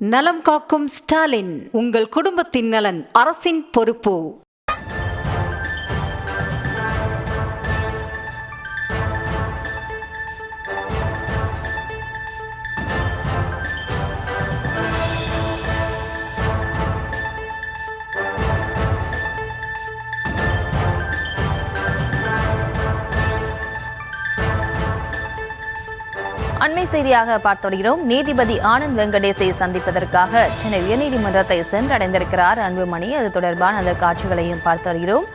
நலம் காக்கும் ஸ்டாலின், உங்கள் குடும்பத்தின் நலன் அரசின் பொறுப்பு. அண்மை செய்தியாக பார்த்துள்ளோம். நீதிபதி ஆனந்த் வெங்கடேசை சந்திப்பதற்காக சென்னை உயர்நீதிமன்றத்தை சென்றடைந்திருக்கிறார் அன்புமணி. அது தொடர்பான அந்த காட்சிகளையும் பார்த்துள்ளோம்.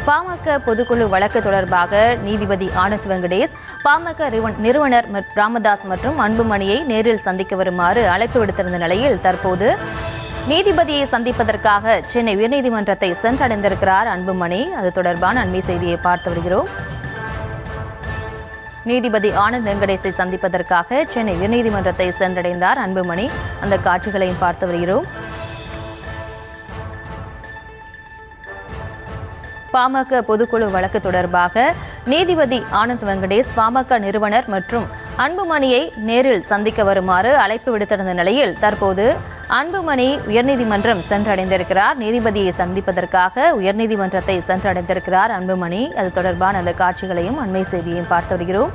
பாமக பொதுக்குழு வழக்கு தொடர்பாக நீதிபதி ஆனந்த் வெங்கடேஷ் பாமக நிறுவனர் ராமதாஸ் மற்றும் அன்புமணியை நேரில் சந்திக்க வருமாறு அழைப்பு விடுத்திருந்த நிலையில் தற்போது நீதிபதியை சந்திப்பதற்காக சென்னை உயர்நீதிமன்றத்தை சென்றடைந்திருக்கிறார் அன்புமணி. அது தொடர்பான அண்மை செய்தியை பார்த்து வருகிறோம். நீதிபதி ஆனந்த் வெங்கடேசை சந்திப்பதற்காக சென்னை உயர்நீதிமன்றத்தை சென்றடைந்தார் அன்புமணி. அந்த காட்சிகளையும் பார்த்து வருகிறோம். பாமக பொதுக்குழு வழக்கு தொடர்பாக நீதிபதி ஆனந்த் வெங்கடேஷ் பாமக நிறுவனர் மற்றும் அன்புமணியை நேரில் சந்திக்க வருமாறு அழைப்பு விடுத்திருந்த நிலையில் தற்போது அன்புமணி உயர்நீதிமன்றம் சென்றடைந்திருக்கிறார். நீதிபதியை சந்திப்பதற்காக உயர்நீதிமன்றத்தை சென்றடைந்திருக்கிறார் அன்புமணி. அது தொடர்பான அந்த காட்சிகளையும் அண்மை செய்தியையும் பார்த்து வருகிறோம்.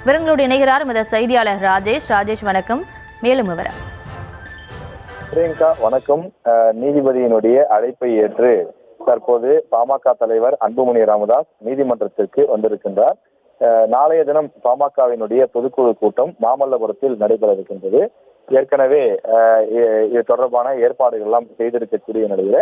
விவரங்களோடு இணைகிறார் இந்த செய்தியாளர் ராஜேஷ். ராஜேஷ் வணக்கம். மேலும் விவரம். பிரியங்கா வணக்கம். நீதிபதியினுடைய அழைப்பை ஏற்று தற்போது பாமக தலைவர் அன்புமணி ராமதாஸ் நீதிமன்றத்திற்கு வந்திருக்கின்றார். நாளைய தினம் பாமகவினுடைய பொதுக்குழு கூட்டம் மாமல்லபுரத்தில் நடைபெற இருக்கின்றது. ஏற்கனவே இது தொடர்பான ஏற்பாடுகள் எல்லாம் செய்திருக்கக்கூடிய நிலையில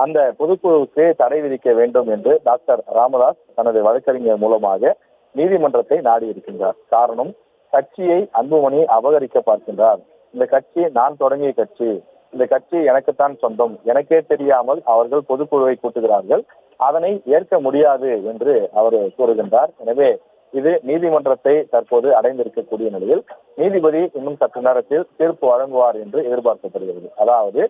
அந்த பொதுக்குழுவுக்கு தடை விதிக்க வேண்டும் என்று டாக்டர் ராமதாஸ் தனது வழக்கறிஞர் மூலமாக நீதிமன்றத்தை நாடி இருக்கின்றார். காரணம், கட்சியை அன்புமணி அபகரிக்க பார்க்கின்றார். இந்த கட்சி நான் தொடங்கிய கட்சி, இந்த கட்சி எனக்குத்தான் சொந்தம், எனக்கே தெரியாமல் அவர்கள் பொதுக்குழுவை கூட்டுகிறார்கள், அதனை ஏற்க முடியாது என்று அவர் கூறுகின்றார். எனவே இது நீதிமன்றத்தை தற்போது அடைந்திருக்கக்கூடிய நிலையில் நீதிபதி இன்னும் சற்று நேரத்தில் தீர்ப்பு வழங்குவார் என்று எதிர்பார்க்கப்படுகிறது. அதாவது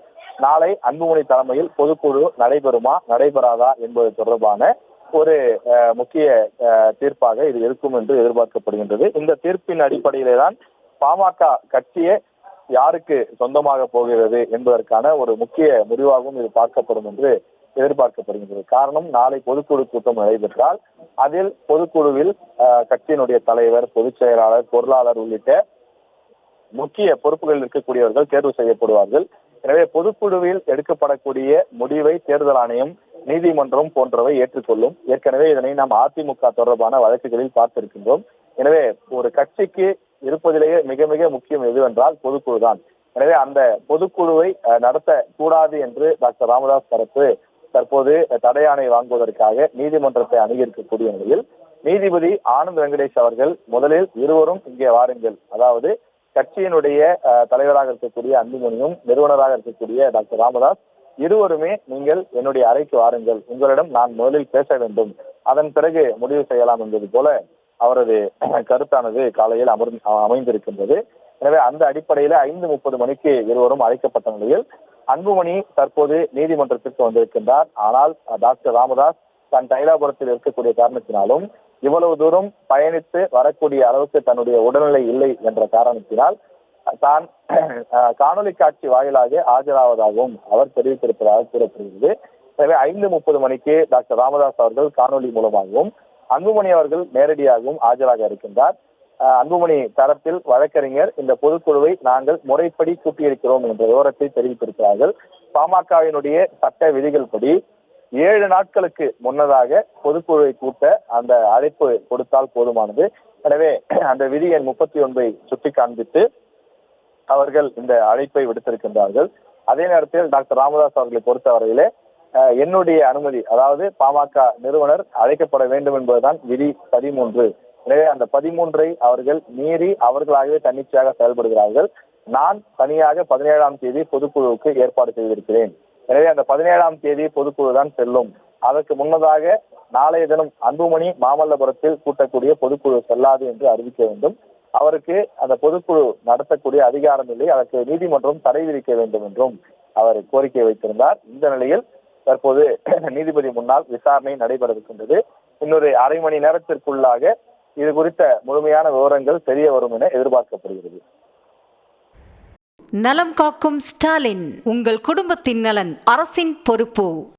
நாளை அன்புமணி தலைமையில் பொதுக்குழு நடைபெறுமா நடைபெறாதா என்பது தொடர்பான ஒரு முக்கிய தீர்ப்பாக இது இருக்கும் என்று எதிர்பார்க்கப்படுகின்றது. இந்த தீர்ப்பின் அடிப்படையிலே தான் பாமக கட்சியே யாருக்கு சொந்தமாக போகிறது என்பதற்கான ஒரு முக்கிய முடிவாகவும் இது பார்க்கப்படும் என்று எதிர்பார்க்கப்படுகின்றது. காரணம், நாளை பொதுக்குழு கூட்டம் நடைபெற்றால் அதில் பொதுக்குழுவில் கட்சியினுடைய தலைவர், பொதுச் செயலாளர், பொருளாளர் உள்ளிட்ட முக்கிய பொறுப்புகளில் இருக்கக்கூடியவர்கள் தேர்வு செய்யப்படுவார்கள். எனவே பொதுக்குழுவில் எடுக்கப்படக்கூடிய முடிவை தேர்தல் ஆணையம், நீதிமன்றம் போன்றவை ஏற்றுக்கொள்ளும். ஏற்கனவே இதனை நாம் அதிமுக தொடர்பான வழக்குகளில் பார்த்திருக்கின்றோம். எனவே ஒரு கட்சிக்கு இருப்பதிலேயே மிக மிக முக்கியம் எதுவென்றால் பொதுக்குழு தான். எனவே அந்த பொதுக்குழுவை நடத்த கூடாது என்று டாக்டர் ராமதாஸ் தரப்பு தற்போது தடையாணை வாங்குவதற்காக நீதிமன்றத்தை அணுகியிருக்கக்கூடிய நிலையில் நீதிபதி ஆனந்த் வெங்கடேஷ் அவர்கள் முதலில் இருவரும் இங்கே வாருங்கள், அதாவது கட்சியினுடைய தலைவராக இருக்கக்கூடிய அன்புமணியும் நிறுவனராக இருக்கக்கூடிய டாக்டர் ராமதாஸ் இருவருமே நீங்கள் என்னுடைய அறைக்கு வாருங்கள், உங்களிடம் நான் முதலில் பேச வேண்டும், அதன் பிறகு முடிவு செய்யலாம் என்பது போல அவரது கருத்தானது காலையில் அமைந்திருக்கின்றது. எனவே அந்த அடிப்படையில 5:30 மணிக்கு இருவரும் அழைக்கப்பட்ட நிலையில் அன்புமணி தற்போது நீதிமன்றத்திற்கு வந்திருக்கின்றார். ஆனால் டாக்டர் ராமதாஸ் தன் தைலாபுரத்தில் இருக்கக்கூடிய காரணத்தினாலும் இவ்வளவு தூரம் பயணித்து வரக்கூடிய அளவுக்கு தன்னுடைய உடல்நிலை இல்லை என்ற காரணத்தினால் தான் காணொலி காட்சி வாயிலாக ஆஜராவதாகவும் அவர் தெரிவித்திருப்பதாக கூறப்படுகிறது. எனவே 5:30 மணிக்கு டாக்டர் ராமதாஸ் அவர்கள் காணொலி மூலமாகவும் அன்புமணி அவர்கள் நேரடியாகவும் ஆஜராக இருக்கின்றார். அன்புமணி தரப்பில் வழக்கறிஞர் இந்த பொதுக்குழுவை நாங்கள் முறைப்படி கூட்டியிருக்கிறோம் என்ற விவரத்தை தெரிவித்திருக்கிறார்கள். பாமகவினுடைய சட்ட விதிகள் படி 7 நாட்களுக்கு முன்னதாக பொதுக்குழுவை கூட்ட அந்த அழைப்பு கொடுத்தால் போதுமானது. எனவே அந்த விதி எண் 39 சுட்டி காண்பித்து அவர்கள் இந்த அழைப்பை விடுத்திருக்கின்றார்கள். அதே நேரத்தில் டாக்டர் ராமதாஸ் அவர்களை பொறுத்தவரையிலே என்னுடைய அனுமதி, அதாவது பாமக நிறுவனர் அழைக்கப்பட வேண்டும் என்பதுதான் விதி 13. எனவே அந்த 13ஐ அவர்கள் மீறி அவர்களாகவே தன்னிச்சையாக செயல்படுகிறார்கள். நான் தனியாக 17ஆம் தேதி பொதுக்குழுவுக்கு ஏற்பாடு செய்திருக்கிறேன். எனவே அந்த 17ஆம் தேதி பொதுக்குழு தான் செல்லும். அதற்கு முன்னதாக நாளைய தினம் அன்புமணி மாமல்லபுரத்தில் கூட்டக்கூடிய பொதுக்குழு செல்லாது என்று அறிவிக்க வேண்டும். அவருக்கு அந்த பொதுக்குழு நடத்தக்கூடிய அதிகாரம் இல்லை, அதற்கு நீதிமன்றம் தடை விதிக்க வேண்டும் என்றும் அவர் கோரிக்கை வைத்திருந்தார். இந்த நிலையில் தற்போது நீதிபதி முன்னால் விசாரணை நடைபெற இருக்கின்றது. இன்னொரு அரை மணி நேரத்திற்குள்ளாக இது குறித்த முழுமையான விவரங்கள் தெரிய வரும் என எதிர்பார்க்கப்படுகிறது. நலம் காக்கும் ஸ்டாலின். உங்கள் குடும்பத்தின் நலன் அரசின் பொறுப்பு.